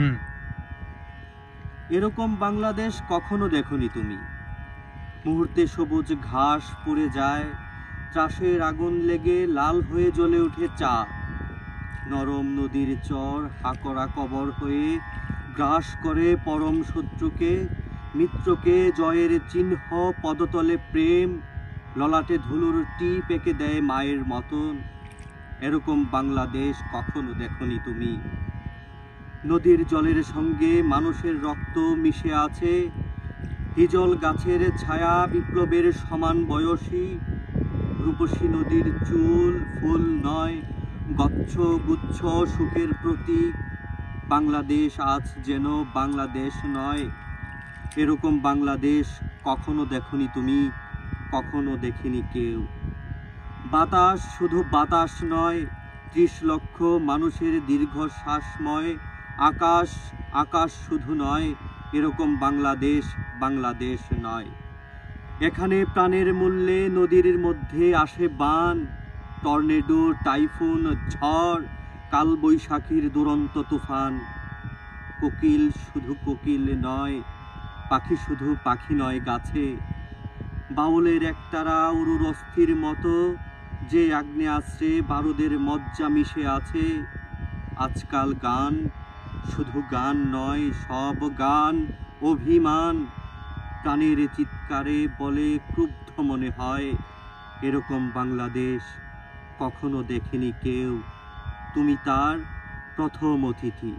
হুম। এরকম বাংলাদেশ কখনো দেখনি তুমি। মুহূর্তে সবুজ ঘাস পুড়ে যায়, ত্রাসের আগুন লেগে লাল হয়ে জ্বলে ওঠে চা। নরম নদীর চর হাকরা কবর হয়ে গ্রাস করে পরম শত্রুকে, মিত্রকে জয়ের চিহ্ন পদতলে প্রেম, ললাটে ধুলোর টিপ এঁকে দেয় মায়ের মতন। এরকম বাংলাদেশ কখনো দেখনি তুমি। নদীর জলের সঙ্গে মানুষের রক্ত মিশে আছে, হিজল গাছের ছায়া বিপ্লবের সমান বয়সী। রূপসী নদীর চুল ফুল নয়, গচ্ছ গুচ্ছ সুখের প্রতীক। বাংলাদেশ আজ যেন বাংলাদেশ নয়। এরকম বাংলাদেশ কখনো দেখনি তুমি, কখনো দেখেনি কেউ। বাতাস শুধু বাতাস নয়, ৩০ লক্ষ মানুষের দীর্ঘশ্বাসময় আকাশ। আকাশ শুধু নয়, এরকম বাংলাদেশ বাংলাদেশ নয়। এখানে প্রাণের মূল্যে নদীর মধ্যে আসে বান, টর্নেডো, টাইফুন, ঝড়, কালবৈশাখীর দুরন্ত তুফান। কোকিল শুধু কোকিল নয়, পাখি শুধু পাখি নয় গাছে। বাউলের একতারা উরুর অস্থির মতো, যে আগ্নেয়াস্ত্রে বারুদের মজ্জা মিশে আছে। আজকাল গান শুধু গান নয়, সব গান অভিমান। প্রাণের চিৎকারে বলে ক্রুদ্ধ মনে হয়, এরকম বাংলাদেশ কখনো দেখেনি কেউ। তুমি তার প্রথম অতিথি।